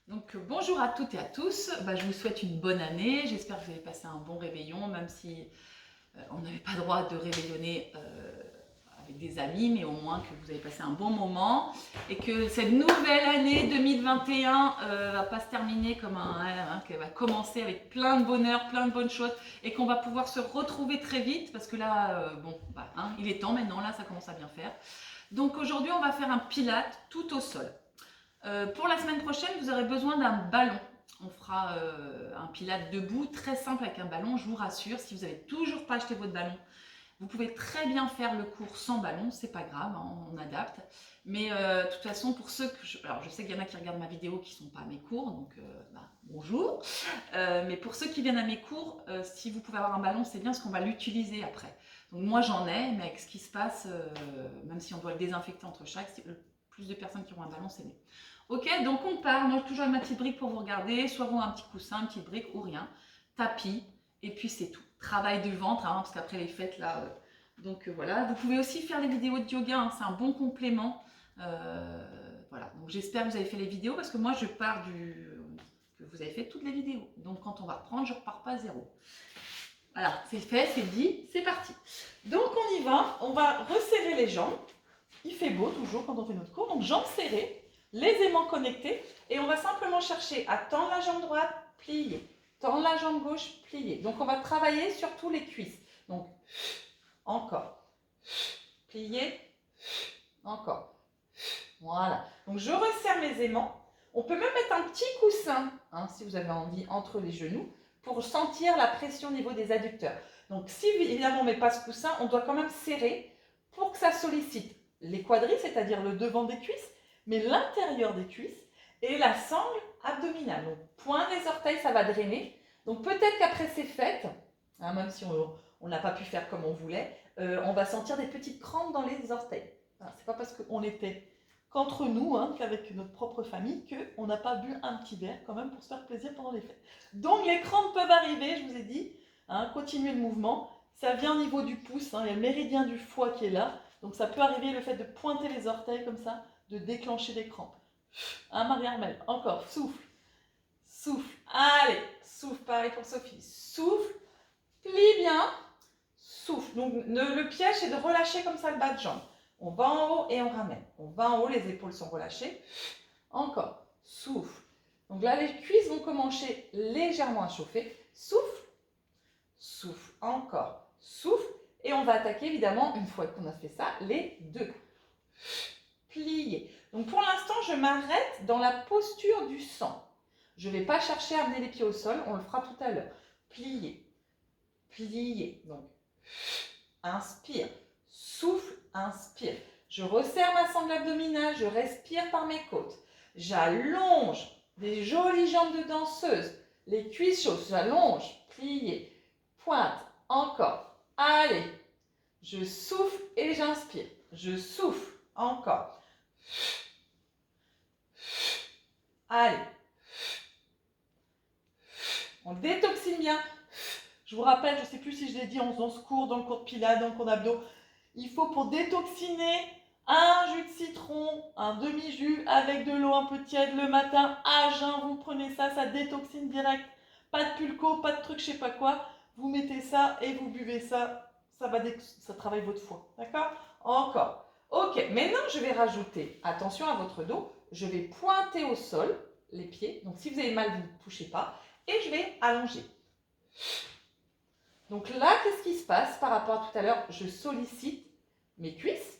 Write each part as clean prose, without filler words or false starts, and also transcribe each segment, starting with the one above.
Donc bonjour à toutes et à tous, je vous souhaite une bonne année, j'espère que vous avez passé un bon réveillon, même si on n'avait pas le droit de réveillonner avec des amis, mais au moins que vous avez passé un bon moment et que cette nouvelle année 2021 va pas se terminer comme qu'elle va commencer avec plein de bonheur, plein de bonnes choses et qu'on va pouvoir se retrouver très vite parce que là, il est temps maintenant, là ça commence à bien faire. Donc aujourd'hui on va faire un pilate tout au sol. Pour la semaine prochaine, vous aurez besoin d'un ballon. On fera un pilate debout, très simple avec un ballon, je vous rassure. Si vous n'avez toujours pas acheté votre ballon, vous pouvez très bien faire le cours sans ballon, c'est pas grave, hein, on adapte. Mais de toute façon, pour ceux que alors je sais qu'il y en a qui regardent ma vidéo qui ne sont pas à mes cours, donc bonjour. Mais pour ceux qui viennent à mes cours, si vous pouvez avoir un ballon, c'est bien parce qu'on va l'utiliser après. Donc moi j'en ai, mais avec ce qui se passe, même si on doit le désinfecter entre chaque, le plus de personnes qui auront un ballon, c'est mieux. Ok, donc on part. Moi, j'ai toujours ma petite brique pour vous regarder. Soit vous un petit coussin, une petite brique ou rien. Tapis, et puis c'est tout. Travail du ventre, hein, parce qu'après les fêtes, là. Voilà. Vous pouvez aussi faire les vidéos de yoga, hein, c'est un bon complément. Voilà. Donc j'espère que vous avez fait les vidéos, parce que moi, je pars que vous avez fait toutes les vidéos. Donc quand on va reprendre, je repars pas à zéro. Voilà, c'est fait, c'est dit, c'est parti. Donc on y va. On va resserrer les jambes. Il fait beau toujours quand on fait notre cours. Donc jambes serrées, les aimants connectés, et on va simplement chercher à tendre la jambe droite, plier, tendre la jambe gauche, plier. Donc on va travailler surtout les cuisses. Donc encore, plier, encore. Voilà. Donc je resserre mes aimants. On peut même mettre un petit coussin, hein, si vous avez envie, entre les genoux, pour sentir la pression au niveau des adducteurs. Donc si évidemment on ne met pas ce coussin, on doit quand même serrer pour que ça sollicite les quadris, c'est-à-dire le devant des cuisses, mais l'intérieur des cuisses et la sangle abdominale. Donc point des orteils, ça va drainer. Donc peut-être qu'après ces fêtes, hein, même si on n'a pas pu faire comme on voulait, on va sentir des petites crampes dans les orteils. C'est pas parce qu'on était qu'entre nous, hein, qu'avec notre propre famille, qu'on n'a pas bu un petit verre quand même pour se faire plaisir pendant les fêtes. Donc les crampes peuvent arriver, je vous ai dit, hein, continuez le mouvement. Ça vient au niveau du pouce, hein, il y a le méridien du foie qui est là. Donc ça peut arriver le fait de pointer les orteils comme ça, de déclencher des crampes. Hein, Marie-Armelle, encore, souffle, souffle, allez, souffle, pareil pour Sophie, souffle, plie bien, souffle. Donc le piège c'est de relâcher comme ça le bas de jambe. On va en haut et on ramène. On va en haut, les épaules sont relâchées. Encore, souffle. Donc là, les cuisses vont commencer légèrement à chauffer. Souffle, souffle, encore, souffle. Et on va attaquer évidemment, une fois qu'on a fait ça, les deux. Plier. Donc pour l'instant, je m'arrête dans la posture du sang. Je ne vais pas chercher à amener les pieds au sol, on le fera tout à l'heure. Plier, plier. Donc, inspire, souffle, inspire. Je resserre ma sangle abdominale, je respire par mes côtes. J'allonge des jolies jambes de danseuse. Les cuisses chausses, j'allonge, plier, pointe, encore. Allez, je souffle et j'inspire. Je souffle, encore. Allez. On détoxine bien. Je vous rappelle, je ne sais plus si je l'ai dit dans ce cours, dans le cours de pilates, dans le cours d'abdos, il faut pour détoxiner un jus de citron, un demi-jus avec de l'eau un peu tiède le matin, à jeun, vous prenez ça, ça détoxine direct. Pas de pulco, pas de truc, je sais pas quoi. Vous mettez ça et vous buvez ça, ça travaille votre foie. D'accord? Encore. Ok, maintenant je vais rajouter, attention à votre dos, je vais pointer au sol les pieds. Donc si vous avez mal, vous ne touchez pas. Et je vais allonger. Donc là, qu'est-ce qui se passe par rapport à tout à l'heure? Je sollicite mes cuisses,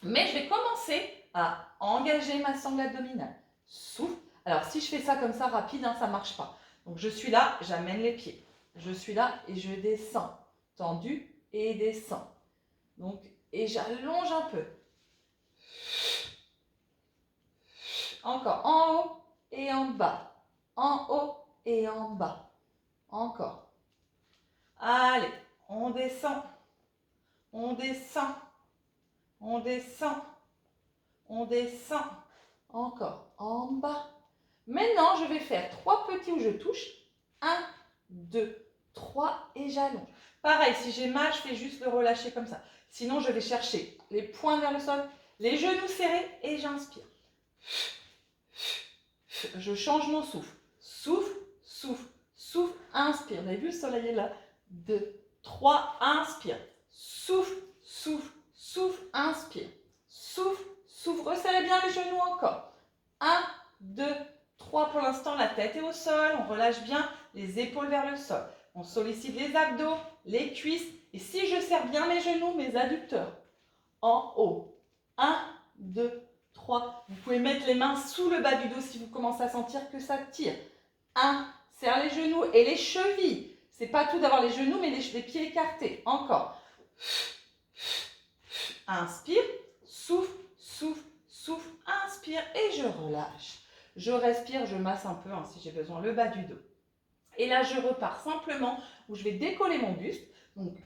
mais je vais commencer à engager ma sangle abdominale. Souffle. Alors si je fais ça comme ça rapide, hein, ça ne marche pas. Donc je suis là, j'amène les pieds. Je suis là et je descends. Tendu et descends. Donc, et j'allonge un peu. Encore en haut et en bas. En haut et en bas. Encore. Allez, on descend. On descend. On descend. On descend. Encore en bas. Maintenant, je vais faire 3 petits où je touche. 1, 2, 3 et j'allonge. Pareil, si j'ai mal, je fais juste le relâcher comme ça. Sinon, je vais chercher les poings vers le sol, les genoux serrés et j'inspire. Je change mon souffle. Souffle, souffle, souffle, inspire. Vous avez vu, le soleil est là. 2, 3, inspire. Souffle, souffle, souffle, inspire. Souffle, souffle, resserrez bien les genoux encore. 1, 2, 3, pour l'instant la tête est au sol, on relâche bien les épaules vers le sol. On sollicite les abdos, les cuisses, et si je serre bien mes genoux, mes adducteurs, en haut. 1, 2, 3. Vous pouvez mettre les mains sous le bas du dos si vous commencez à sentir que ça tire. 1, serre les genoux et les chevilles. C'est pas tout d'avoir les genoux, mais les pieds écartés. Encore. Inspire, souffle, souffle, souffle, inspire et je relâche. Je respire, je masse un peu hein, si j'ai besoin, le bas du dos. Et là, je repars simplement où je vais décoller mon buste. Donc,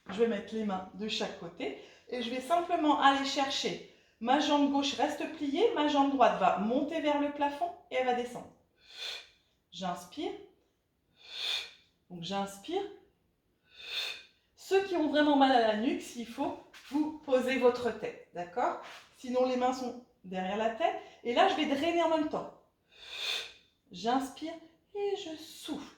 je vais mettre les mains de chaque côté et je vais simplement aller chercher. Ma jambe gauche reste pliée, ma jambe droite va monter vers le plafond et elle va descendre. J'inspire. Donc, j'inspire. Ceux qui ont vraiment mal à la nuque, s'il faut, vous posez votre tête, d'accord? Sinon, les mains sont derrière la tête. Et là, je vais drainer en même temps. J'inspire et je souffle.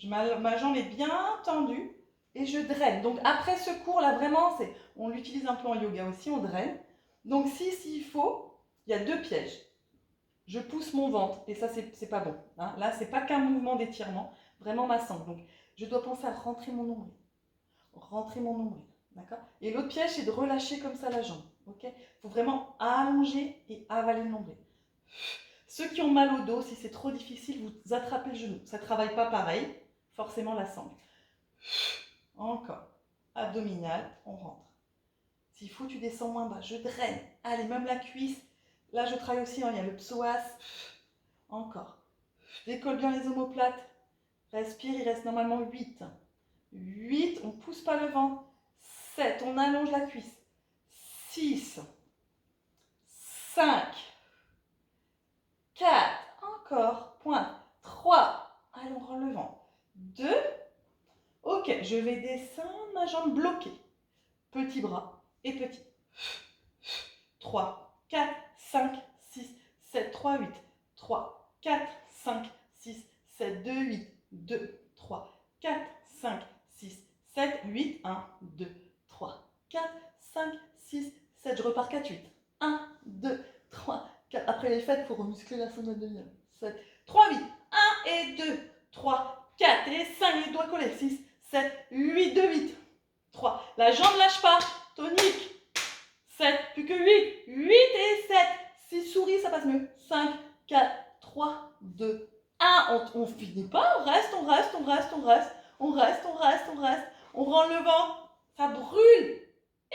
Ma jambe est bien tendue et je draine. Donc, après ce cours-là, vraiment, on l'utilise un peu en yoga aussi, on draine. Donc, s'il faut, il y a 2 pièges. Je pousse mon ventre et ça, c'est pas bon. Hein. Là, c'est pas qu'un mouvement d'étirement, vraiment ma sangle. Donc, je dois penser à rentrer mon nombril. Rentrer mon nombril, d'accord? Et l'autre piège, c'est de relâcher comme ça la jambe, ok? Il faut vraiment allonger et avaler le nombril. Ceux qui ont mal au dos, si c'est trop difficile, vous attrapez le genou. Ça ne travaille pas pareil, forcément la sangle. Encore. Abdominal, on rentre. S'il faut, tu descends moins bas. Je draine. Allez, même la cuisse. Là, je travaille aussi, hein, il y a le psoas. Encore. Décolle bien les omoplates. Respire, il reste normalement 8. 8, on ne pousse pas le ventre. 7, on allonge la cuisse. 6, 5, 4, encore, pointe. 3, allez, on rend le ventre. 2, ok, je vais descendre ma jambe bloquée. Petit bras et petit. 3, 4, 5, 6, 7, 3, 8. 3, 4, 5, 6, 7, 2, 8. 2, 3, 4, 5, 6, 7, 8, 1, 2, 3, 4, 5, 6, 7. Je repars 4, 8. 1, 2, 3, 4. Après les fêtes, il faut remuscler la sonde abdominale. 7, 3, 8. 1 et 2, 3, 4 et 5. Les doigts collés. 6, 7, 8, 2, 8. 3. La jambe ne lâche pas. Tonique. 7, plus que 8. 8 et 7. 6 souris, ça passe mieux. 5, 4, 3, 2, 1. On finit pas. On reste, on reste, on reste, on reste. On reste, on reste, on reste. On rend le ventre. Ça brûle.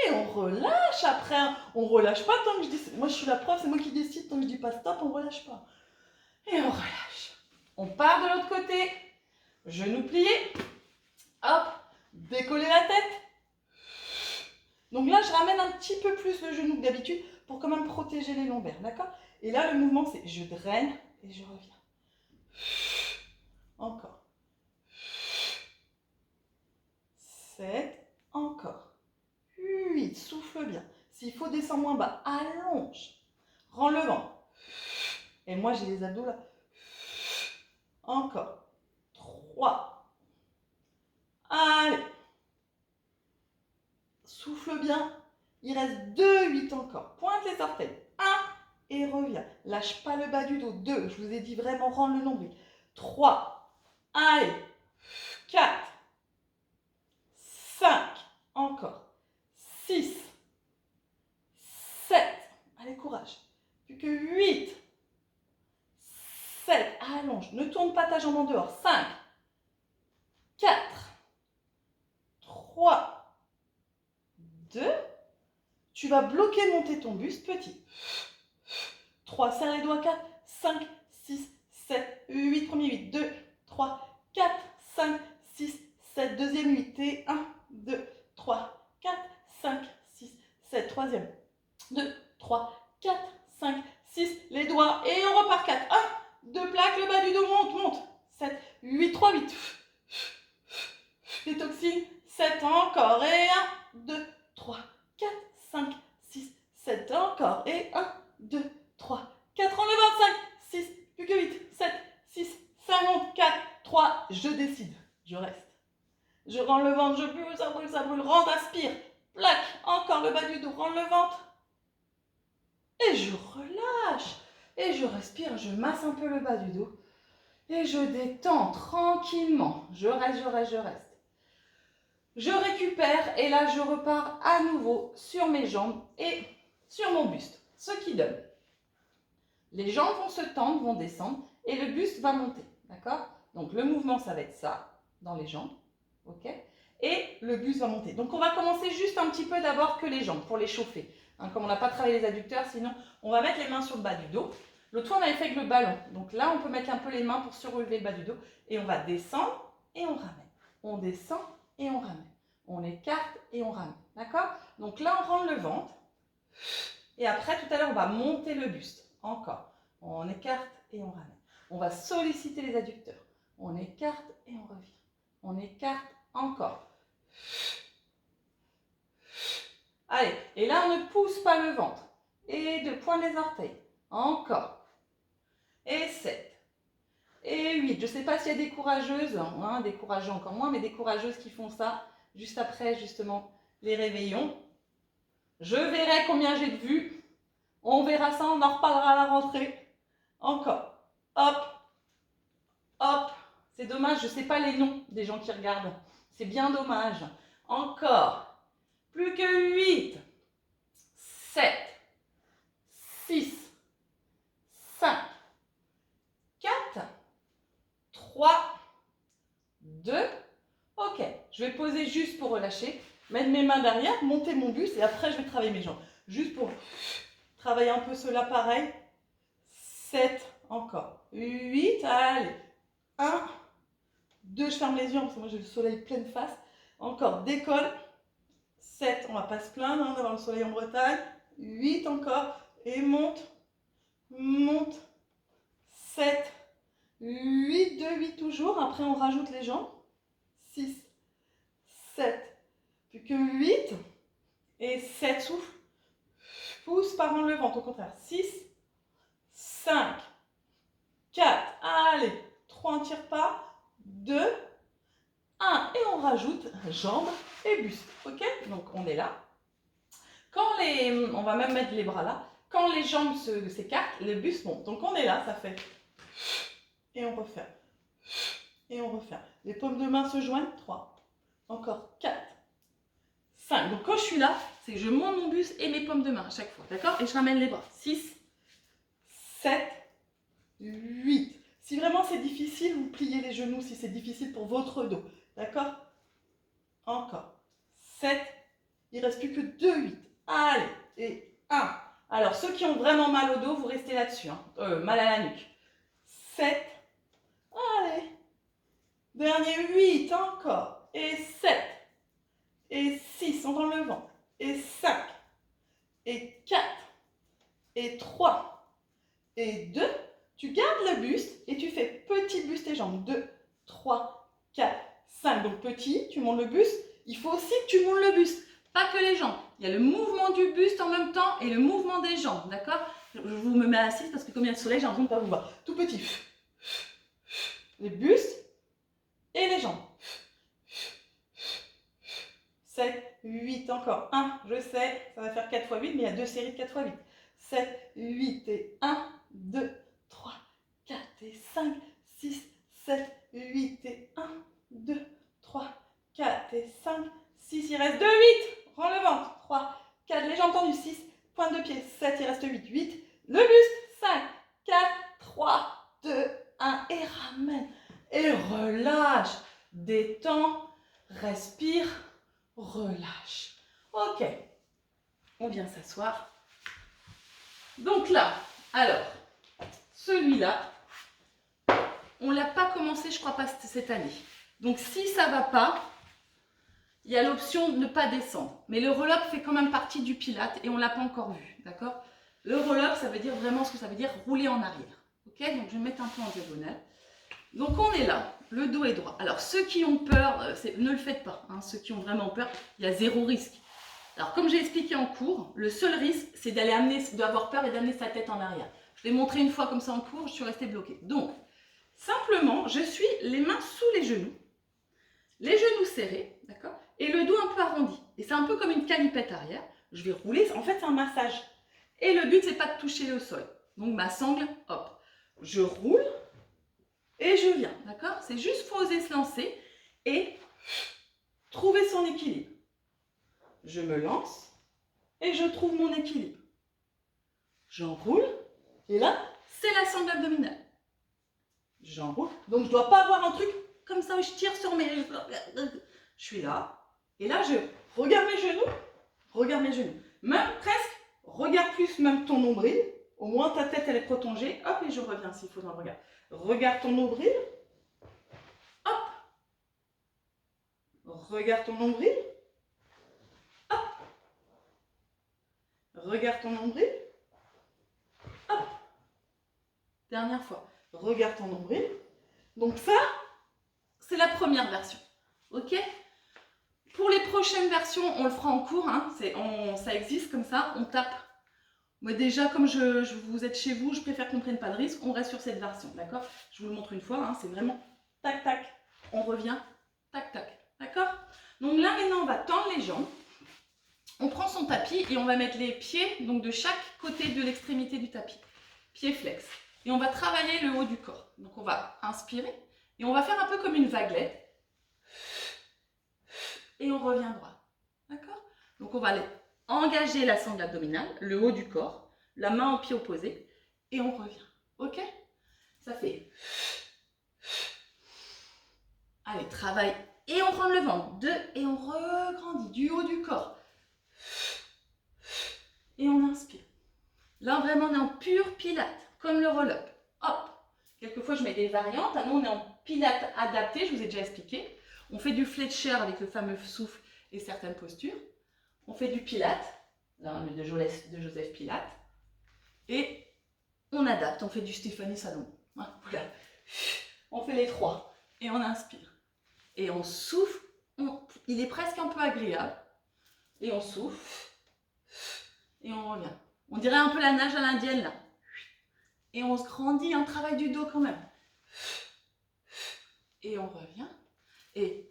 Et on relâche après. On relâche pas tant que je dis. Moi, je suis la prof, c'est moi qui décide. Tant que je dis pas stop, on relâche pas. Et on relâche. On part de l'autre côté. Genoux pliés. Hop. Décoller la tête. Donc là, je ramène un petit peu plus le genou que d'habitude pour quand même protéger les lombaires, d'accord? Et là, le mouvement, c'est je draine et je reviens. Encore. 7, encore. 8, souffle bien. S'il faut descendre moins bas, allonge. Rends le ventre. Et moi, j'ai les abdos là. Encore. 3. Allez. Souffle bien. Il reste 2, 8 encore. Pointe les orteils. 1 et reviens. Lâche pas le bas du dos. 2. Je vous ai dit vraiment rendre le nombril. 3. Allez. 4. 5. Encore. 6. 7. Allez, courage. Plus que 8. 7. Allonge. Ne tourne pas ta jambe en dehors. 5. 4. 3. 2. Tu vas bloquer, monter ton buste, petit. 3, serre les doigts, 4, 5, 6, 7, 8, premier 8, 2, 3, 4, 5, 6, 7, deuxième 8, et 1, 2, 3, 4, 5, 6, 7, troisième, 2, 3, 4, 5, 6, les doigts, et on repart 4, 1, 2 plaques, le bas du dos monte, monte, 7, 8, 3, 8, les toxines, 7, encore, et 1, 2, 3, 4, 5, 6, 7, encore, et 1, 2, 3, 4, en le 25, 6, plus que 8, je décide, je reste. Je rends le ventre, je bouge, ça brûle, rentre, aspire, plaque, encore le bas du dos, rends le ventre. Et je relâche, et je respire, je masse un peu le bas du dos. Et je détends tranquillement, je reste. Je récupère et là je repars à nouveau sur mes jambes et sur mon buste, ce qui donne. Les jambes vont se tendre, vont descendre et le buste va monter, d'accord? Donc le mouvement ça va être ça, dans les jambes, ok? Et le buste va monter. Donc on va commencer juste un petit peu d'abord que les jambes pour les chauffer. Hein, comme on n'a pas travaillé les adducteurs, sinon on va mettre les mains sur le bas du dos. L'autre fois on avait fait avec le ballon, donc là on peut mettre un peu les mains pour surrelever le bas du dos et on va descendre et on ramène. On descend et on ramène. On écarte et on ramène. D'accord? Donc là, on rentre le ventre. Et après, tout à l'heure, on va monter le buste. Encore. On écarte et on ramène. On va solliciter les adducteurs. On écarte et on revient. On écarte encore. Allez. Et là, on ne pousse pas le ventre. Et de pointe les orteils. Encore. Et 7. Et 8. Je ne sais pas s'il y a des courageuses, hein, des courageux encore moins, mais des courageuses qui font ça juste après, justement, les réveillons. Je verrai combien j'ai de vues. On verra ça, on en reparlera à la rentrée. Encore. Hop. Hop. C'est dommage, je ne sais pas les noms des gens qui regardent. C'est bien dommage. Encore. Plus que 8. 7. 6. 5. 4. 3. 2. Ok, je vais poser juste pour relâcher, mettre mes mains derrière, monter mon buste et après je vais travailler mes jambes. Juste pour travailler un peu cela pareil. 7, encore. 8, allez. 1, 2, je ferme les yeux parce que moi j'ai le soleil pleine face. Encore, décolle. 7, on ne va pas se plaindre hein, d'avoir le soleil en Bretagne. 8 encore. Et monte. Monte. 7, 8, 2, 8 toujours. Après on rajoute les jambes. 6, 7, plus que 8, et 7, souffle, pousse par en le ventre, au contraire, 6, 5, 4, allez, 3, on ne tire pas, 2, 1, et on rajoute jambes et buste, ok? Donc on est là. On va même mettre les bras là, quand les jambes s'écartent, le buste monte, donc on est là, ça fait, et on referme, et on referme. Les paumes de main se joignent, 3. Encore 4, 5. Donc quand je suis là, c'est que je monte mon buste et mes paumes de main à chaque fois. D'accord? Et je ramène les bras. 6, 7, 8. Si vraiment c'est difficile, vous pliez les genoux si c'est difficile pour votre dos. D'accord? Encore. 7. Il ne reste plus que 2, 8. Allez. Et 1. Alors ceux qui ont vraiment mal au dos, vous restez là-dessus. Hein. Mal à la nuque. 7. Allez. Dernier 8. Encore. Et 7, et 6, on rend le ventre, et 5, et 4, et 3, et 2, tu gardes le buste, et tu fais petit buste et jambes, 2, 3, 4, 5, donc petit, tu montes le buste, il faut aussi que tu montes le buste, pas que les jambes, il y a le mouvement du buste en même temps, et le mouvement des jambes, d'accord? Je vous me mets assise parce que comme il y a le soleil, j'ai l'impression de ne pas vous voir, tout petit, les bustes, et les jambes. 7, 8, encore 1, je sais, ça va faire 4 x 8, mais il y a 2 séries de 4 x 8. 7, 8 et 1, 2, 3, 4 et 5, 6, 7, 8 et 1, 2, 3, 4 et 5, 6, il reste 2, 8, rends le ventre, 3, 4, les jambes tendues, 6, pointe de pied, 7, il reste 8, 8, le buste, 5, 4, 3, 2, 1, et ramène, et relâche, détends, respire, relâche. Ok, on vient s'asseoir. Donc là, alors, celui-là, on ne l'a pas commencé, je crois pas, cette année. Donc si ça ne va pas, il y a l'option de ne pas descendre. Mais le roll-up fait quand même partie du pilate et on ne l'a pas encore vu, d'accord? Le roll-up, ça veut dire vraiment ce que ça veut dire, rouler en arrière. Ok, donc je vais me mettre un peu en diagonale. Donc on est là, le dos est droit. Alors ceux qui ont peur, ne le faites pas. Hein, ceux qui ont vraiment peur, il y a 0 risque. Alors comme j'ai expliqué en cours, le seul risque c'est d'avoir peur et d'amener sa tête en arrière. Je l'ai montré une fois comme ça en cours, je suis restée bloquée. Donc Simplement, je suis les mains sous les genoux serrés, d'accord, et le dos un peu arrondi. Et c'est un peu comme une calipette arrière. Je vais rouler, en fait c'est un massage. Et le but c'est pas de toucher le sol. Donc ma sangle, hop, je roule et je viens, d'accord. C'est juste faut oser se lancer et trouver son équilibre. Je me lance et je trouve mon équilibre. J'enroule et là c'est la sangle abdominale. J'enroule, donc je ne dois pas avoir un truc comme ça où je tire sur mes... Je suis là, et là je regarde mes genoux, même presque, regarde plus même ton nombril, au moins ta tête elle est protégée, hop, et je reviens s'il faut dans le regard. Regarde ton nombril, hop, regarde ton nombril, hop, regarde ton nombril, hop, dernière fois, regarde ton nombril. Donc ça, c'est la première version, ok? Pour les prochaines versions, on le fera en cours, hein, ça existe comme ça, on tape. Moi déjà, comme vous êtes chez vous, je préfère qu'on ne prenne pas de risque, on reste sur cette version, d'accord? Je vous le montre une fois, hein, c'est vraiment tac, tac, on revient, tac, tac, d'accord? Donc là, maintenant, on va tendre les jambes, on prend son tapis et on va mettre les pieds donc de chaque côté de l'extrémité du tapis, pieds flex. Et on va travailler le haut du corps. Donc on va inspirer et on va faire un peu comme une vaguelette. Et on revient droit. D'accord? Donc on va aller engager la sangle abdominale, le haut du corps, la main au pied opposé, et on revient. Ok? Ça fait... Allez, travail. Et on prend le ventre. 2, et on regrandit du haut du corps. Et on inspire. Là, vraiment, on est en pur pilate, comme le roll-up. Hop! Quelquefois, je mets des variantes. Nous, on est en pilate adapté, je vous ai déjà expliqué. On fait du fletcher avec le fameux souffle et certaines postures. On fait du pilate, là, de Joseph Pilate. Et on adapte, on fait du Stéphanie Salomon. Voilà. On fait les 3. Et on inspire. Et on souffle. Il est presque un peu agréable. Et on souffle. Et on revient. On dirait un peu la nage à l'indienne, là. Et on se grandit, on travaille du dos quand même. Et on revient. Et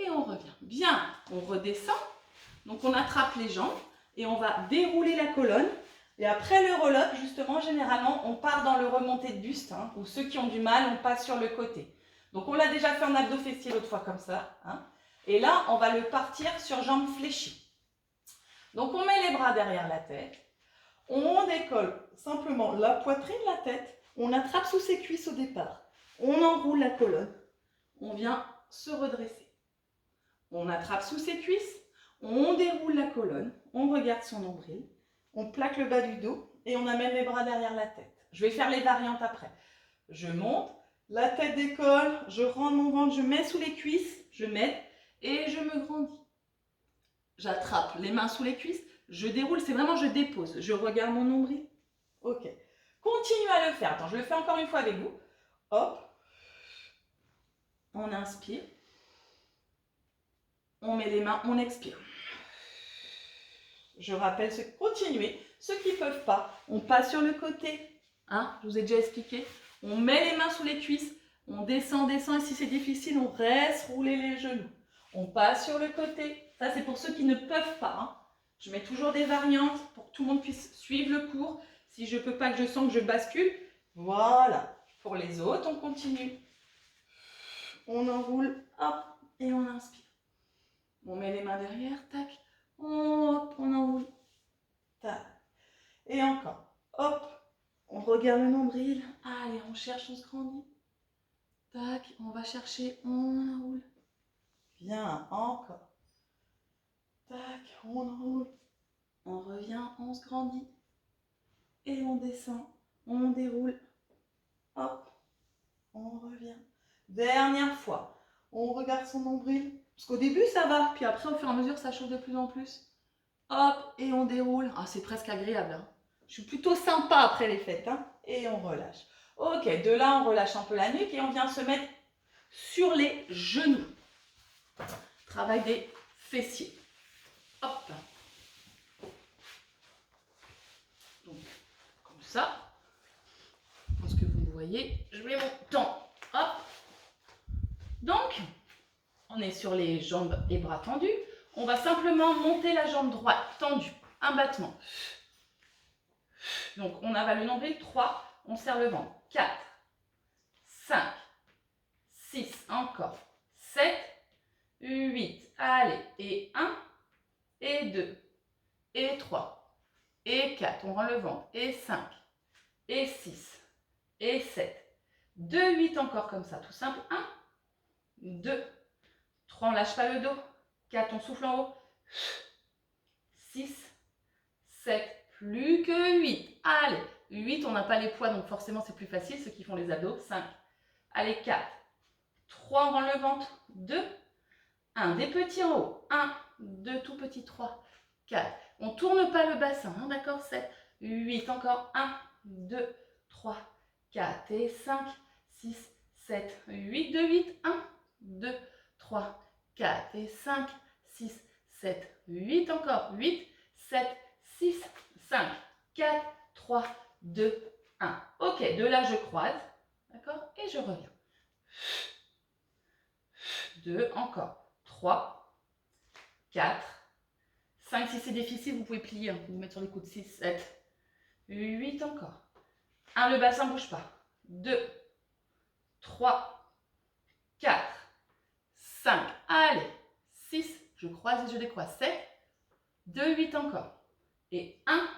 on revient. Bien, on redescend. Donc on attrape les jambes et on va dérouler la colonne. Et après le roll-up, justement, généralement, on part dans le remonté de buste. Hein, ou ceux qui ont du mal, on passe sur le côté. Donc on l'a déjà fait en abdos fessiers l'autre fois comme ça. Hein, et là, on va le partir sur jambes fléchies. Donc on met les bras derrière la tête. On décolle simplement la poitrine, la tête. On attrape sous ses cuisses au départ. On enroule la colonne. On vient se redresser. On attrape sous ses cuisses. On déroule la colonne. On regarde son nombril. On plaque le bas du dos et on amène les bras derrière la tête. Je vais faire les variantes après. Je monte, la tête décolle, je rentre mon ventre, je mets sous les cuisses, je m'aide et je me grandis. J'attrape les mains sous les cuisses, je déroule, c'est vraiment je dépose. Je regarde mon nombril. Ok. Continuez à le faire. Attends, je le fais encore une fois avec vous. Hop. On inspire. On met les mains, on expire. Je rappelle, continuez. Ceux qui ne peuvent pas, on passe sur le côté. Hein, je vous ai déjà expliqué. On met les mains sous les cuisses. On descend, descend. Et si c'est difficile, on reste rouler les genoux. On passe sur le côté. Ça, c'est pour ceux qui ne peuvent pas. Hein. Je mets toujours des variantes pour que tout le monde puisse suivre le cours. Si je ne peux pas, que je sens que je bascule. Voilà. Pour les autres, on continue. On enroule. Hop. Et on inspire. On met les mains derrière. Tac. Hop. On enroule. Tac. Et encore. Hop. On regarde le nombril. Allez, on cherche, on se grandit. Tac. On va chercher. On enroule. Bien. Encore. Tac. On enroule. On revient. On se grandit. Et on descend. On déroule. Hop. On revient. Dernière fois. On regarde son nombril. Parce qu'au début, ça va. Puis après, au fur et à mesure, ça chauffe de plus en plus. Hop. Et on déroule. Ah, c'est presque agréable. Hein. Je suis plutôt sympa après les fêtes. Hein. Et on relâche. Ok. De là, on relâche un peu la nuque et on vient se mettre sur les genoux. Travail des fessiers. Hop. Donc, comme ça. Je pense que vous me voyez, je mets mon temps. Hop. Donc, on est sur les jambes et bras tendus. On va simplement monter la jambe droite tendue. Un battement. Donc, on avale le nombril. 3. On serre le ventre. 4, 5, 6. Encore. 7, 8. Allez. Et 1, et 2, et 3, et 4. On rend le ventre. Et 5, et 6, et 7. 2, 8 encore comme ça. Tout simple. 1, 2, 3. On ne lâche pas le dos. 4. On souffle en haut. 6, 7, plus que 8. Allez, 8, on n'a pas les poids, donc forcément c'est plus facile, ceux qui font les abdos. 5, allez, 4, 3, on rend le ventre. 2, 1, des petits en haut. 1, 2, tout petits, 3, 4. On ne tourne pas le bassin, hein, d'accord. 7, 8, encore. 1, 2, 3, 4 et 5, 6, 7, 8, 2, 8. 1, 2, 3, 4 et 5, 6, 7, 8 encore. 8, 7, 6, 5, 4, 3, 2, 1. Ok, de là je croise, d'accord, et je reviens. 2, encore. 3, 4, 5, si c'est difficile, vous pouvez plier, hein, vous mettre sur les coudes. 6, 7, 8 encore. 1, le bassin ne bouge pas. 2, 3, 4, 5, allez, 6, je croise et je décroise. 7, 2, 8 encore. Et 1,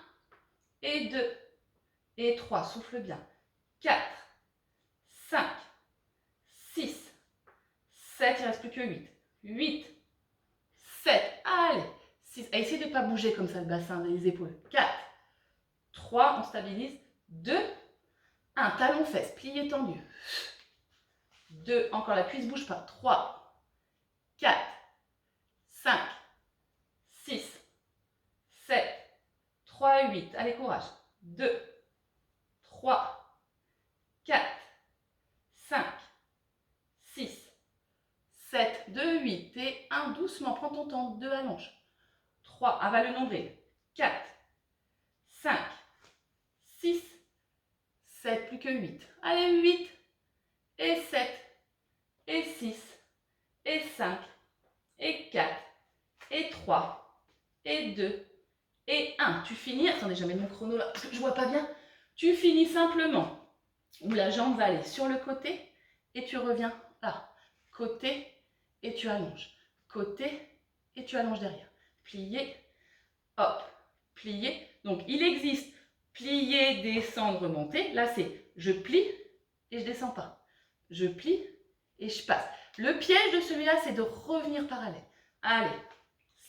et 2, et 3, souffle bien. 4, 5, 6, 7, il ne reste plus que 8. 8, 7, allez, 6. Essayez de ne pas bouger comme ça le bassin, les épaules. 4, 3, on stabilise. 2, 1, talon fesse, plié tendu. 2, encore la cuisse ne bouge pas. 3, 4, 5, 6, 7, 3 et 8. Allez, courage. 2, 3, 4, 5, 6, 7, 2, 8 et 1. Doucement, prends ton temps. 2, allonge. 3, avale le nombril. 4, 5, 6, 7, plus que 8. Allez, 8 et 7 et 6 et 5 et 4 et 3 et 2 et 1. Tu finis, attendez, je vais mettre mon chrono là parce que je ne vois pas bien. Tu finis simplement où la jambe va aller sur le côté et tu reviens là. Côté et tu allonges. Côté et tu allonges derrière. Plier, hop, plier. Donc il existe plier, descendre, remonter. Là c'est je plie et je descends pas. Je plie et je passe. Le piège de celui-là c'est de revenir parallèle. Allez,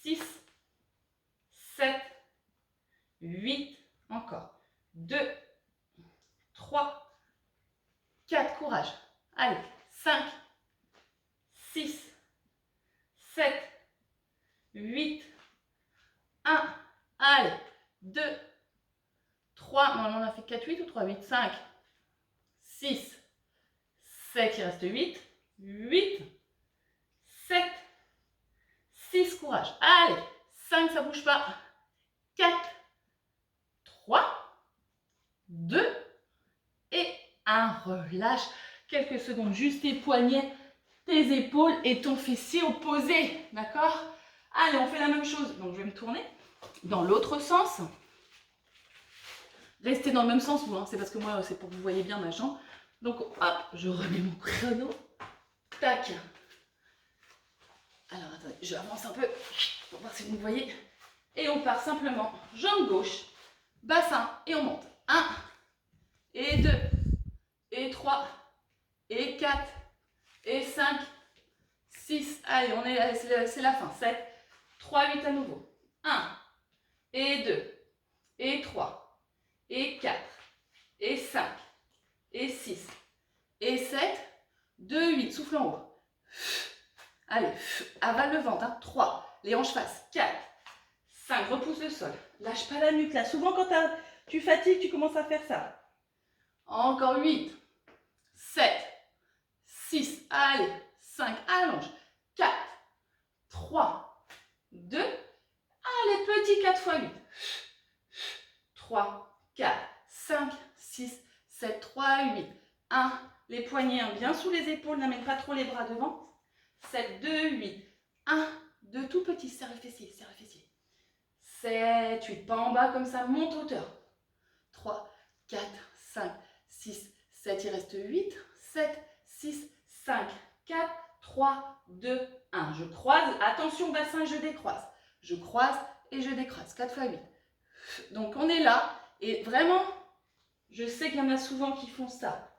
6, 7, 8, encore. 2, 3, 4, courage. Allez, 5, 6, 7, 8, 1. Allez, 2, 3. Normalement, on a fait 4, 8 ou 3, 8, 5, 6, 7, il reste 8, 8, 7, 6, courage. Allez, 5, ça bouge pas. 4, 3, 2 et 1. Relâche quelques secondes, juste tes poignets, tes épaules et ton fessier opposé. D'accord? Allez, on fait la même chose. Donc, je vais me tourner dans l'autre sens. Restez dans le même sens, vous. Hein. C'est parce que moi, c'est pour que vous voyez bien ma jambe. Donc, hop, je remets mon chrono. Tac. Alors, attendez, j'avance un peu pour voir si vous me voyez. Et on part simplement jambe gauche, bassin, et on monte. 1, et 2, et 3, et 4, et 5, 6. Allez, on est, c'est la fin. 7, 3, 8 à nouveau. 1, et 2, et 3, et 4, et 5, et 6, et 7, 2, 8. Souffle en haut. Allez, avale le ventre. 3, les hanches face. 4, 5, repousse le sol. Lâche pas la nuque là. Souvent quand tu fatigues, tu commences à faire ça. Encore 8, 7, 6, allez, 5, allonge. 4, 3, 2, allez, petit 4 x 8. 3, 4, 5, 6, 7, 3, 8. 1, les poignets bien sous les épaules, n'amène pas trop les bras devant. 7, 2, 8. 1, 2, tout petit, serre le fessier, serre le fessier. 7, 8, pas en bas comme ça, monte hauteur. 3, 4, 5, 6, 7, il reste 8. 7, 6, 5, 4, 3, 2, 1. Je croise, attention bassin, je décroise. Je croise et je décroise. 4 fois 8. Donc on est là et vraiment, je sais qu'il y en a souvent qui font ça.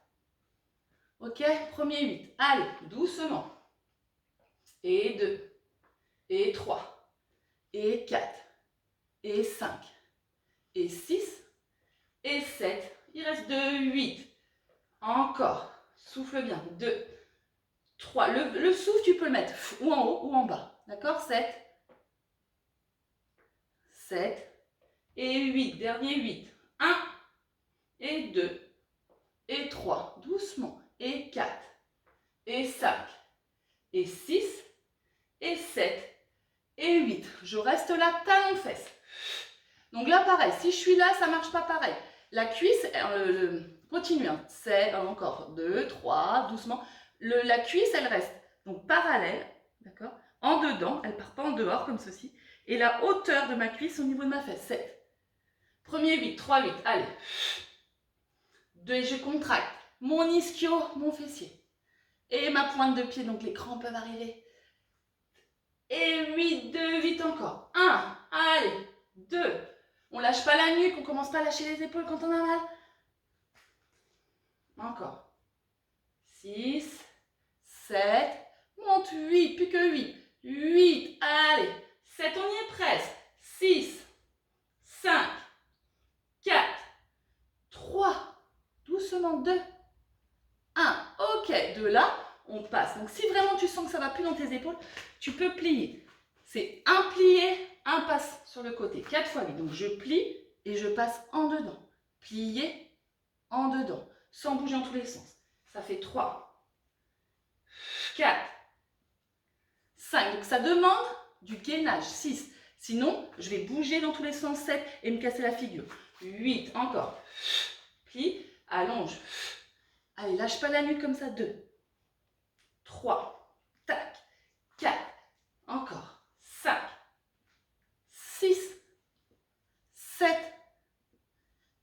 Ok, premier 8. Allez, doucement. Et 2. Et 3. Et 4. Et 5. Et 6. Et 7. Il reste 2, 8. Encore. Souffle bien. 2. 3. Le souffle, tu peux le mettre ou en haut ou en bas. D'accord? 7. 7. Et 8. Dernier 8. 1. Et 2. Et 3. Doucement. Et 4. Et 5. Et 6. Et 7. Et 8. Je reste là, talon fesse. Donc là, pareil. Si je suis là, ça ne marche pas pareil. La cuisse, continue. Hein. C'est encore 2, 3, doucement. La cuisse, elle reste donc parallèle, d'accord, en dedans, elle ne part pas en dehors comme ceci. Et la hauteur de ma cuisse au niveau de ma fesse, 7. Premier 8, 3, 8, allez. 2, et je contracte mon ischio, mon fessier. Et ma pointe de pied, donc les crampes peuvent arriver. Et 8, 2, 8 encore. 1, allez, 2. On lâche pas la nuque, on commence pas à lâcher les épaules quand on a mal. Encore. 6, 7, monte 8, plus que 8. 8, allez. 7, on y est presque. 6, 5, 4, 3, doucement 2, 1. Ok, de là, on passe. Donc si vraiment tu sens que ça ne va plus dans tes épaules, tu peux plier. C'est un plié, un passe sur le côté. 4 fois 8. Donc je plie et je passe en dedans. Plier, en dedans. Sans bouger en tous les sens. Ça fait 3, 4, 5. Donc ça demande du gainage. 6. Sinon, je vais bouger dans tous les sens. 7 et me casser la figure. 8. Encore. Plie, allonge. Allez, lâche pas la nuque comme ça. 2, 3, tac, 4. Encore. 5, 6, 7,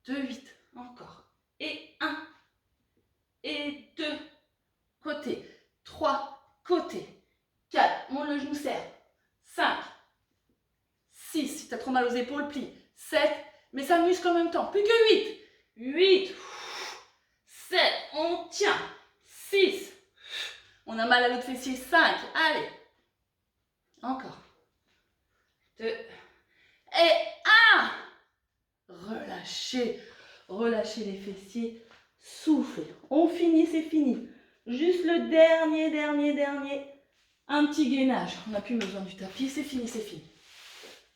2, 8. Encore. Et 1. Et 2. Côté. 3. Côté. 4. Monte le genou, serre. 5. 6. Si tu as trop mal aux épaules, plie. 7. Mais ça muscle en même temps. Plus que 8. 8. 7. On tient. 6. On a mal à l'autre fessier. 5. Allez. Encore. 2. Et 1. Relâchez. Relâchez les fessiers. Soufflez. On finit, c'est fini. Juste le dernier. Un petit gainage. On n'a plus besoin du tapis. C'est fini, c'est fini.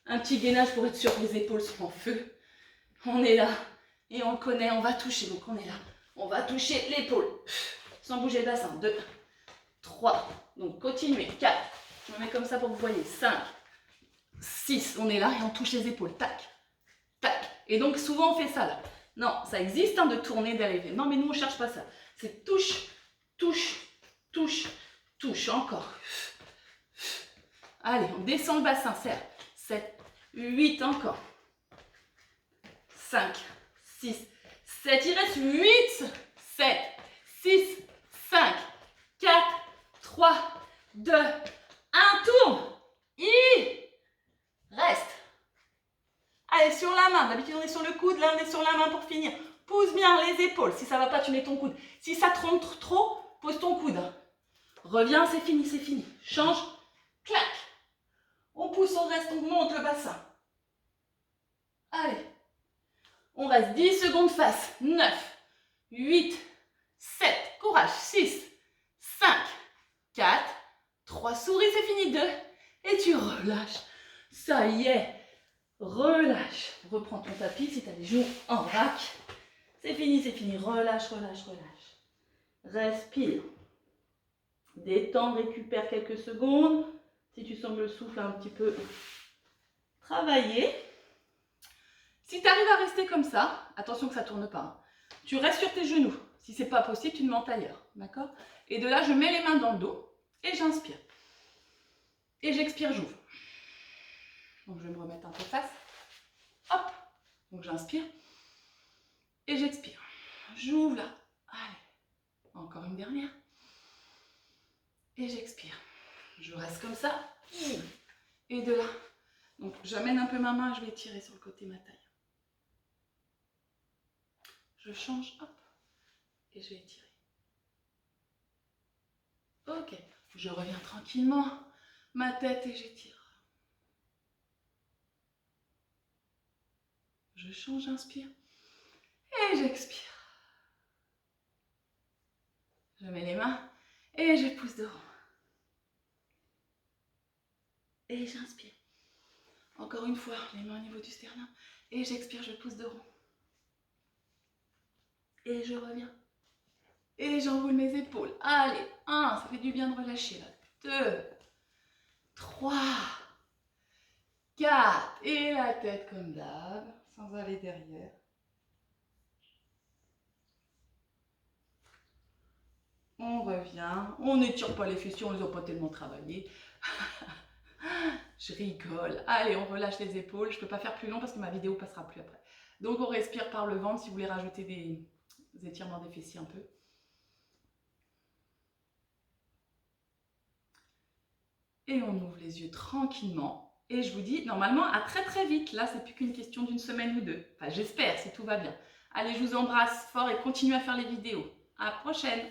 Un petit gainage pour être sûr que les épaules sont en feu. On est là. Et on le connaît. On va toucher. Donc on est là. On va toucher l'épaule. Sans bouger le bassin. 2, 3. Donc continuez. 4. Je me mets comme ça pour que vous voyez. 5, 6. On est là et on touche les épaules. Tac. Tac. Et donc souvent on fait ça là. Non, ça existe hein, de tourner, d'élever. Non, mais nous on ne cherche pas ça. C'est touche, touche, touche, touche. Encore. Allez, on descend le bassin. Serre. 7, 8 encore. 5, 6, 7. Il reste 8. 7, 6, 5, 4, 3, 2, 1. Tourne. Reste. Allez, sur la main. D'habitude, on est sur le coude. Là, on est sur la main pour finir. Pousse bien les épaules. Si ça ne va pas, tu mets ton coude. Si ça te rentre trop, pose ton coude. Reviens, c'est fini, c'est fini. Change. Clac. On pousse, on reste, on monte le bassin. Allez. On reste 10 secondes face. 9, 8, 7. Courage. 6, 5, 4, 3. Souris, c'est fini. 2. Et tu relâches. Ça y est. Relâche. Reprends ton tapis si tu as les genoux en vrac. C'est fini, c'est fini. Relâche, relâche, relâche. Respire. Détends, récupère quelques secondes. Si tu sens le souffle un petit peu travailler. Si tu arrives à rester comme ça, attention que ça ne tourne pas. Tu restes sur tes genoux. Si c'est pas possible, tu demandes ailleurs, d'accord? Et de là, je mets les mains dans le dos et j'inspire. Et j'expire, j'ouvre. Donc je vais me remettre un peu face. Hop! Donc j'inspire et j'expire. J'ouvre là. Allez. Encore une dernière. Et j'expire. Je reste comme ça. Et de là. Donc j'amène un peu ma main, je vais tirer sur le côté de ma taille. Je change, hop. Et je vais étirer. Ok. Je reviens tranquillement. Ma tête et j'étire. Je change, j'inspire. Et j'expire. Je mets les mains et je pousse de rond. Et j'inspire. Encore une fois, les mains au niveau du sternum. Et j'expire, je pousse de rond. Et je reviens. Et j'enroule mes épaules. Allez, 1, ça fait du bien de relâcher là. 2, 3, 4. Et la tête comme d'hab, sans aller derrière. On revient. On n'étire pas les fessiers, on ne les a pas tellement travaillés. Je rigole. Allez, on relâche les épaules. Je ne peux pas faire plus long parce que ma vidéo passera plus après. Donc on respire par le ventre si vous voulez rajouter des étirements des fessiers un peu. Et on ouvre les yeux tranquillement. Et je vous dis normalement à très très vite. Là, c'est plus qu'une question d'une semaine ou deux. Enfin, j'espère si tout va bien. Allez, je vous embrasse fort et continuez à faire les vidéos. À la prochaine!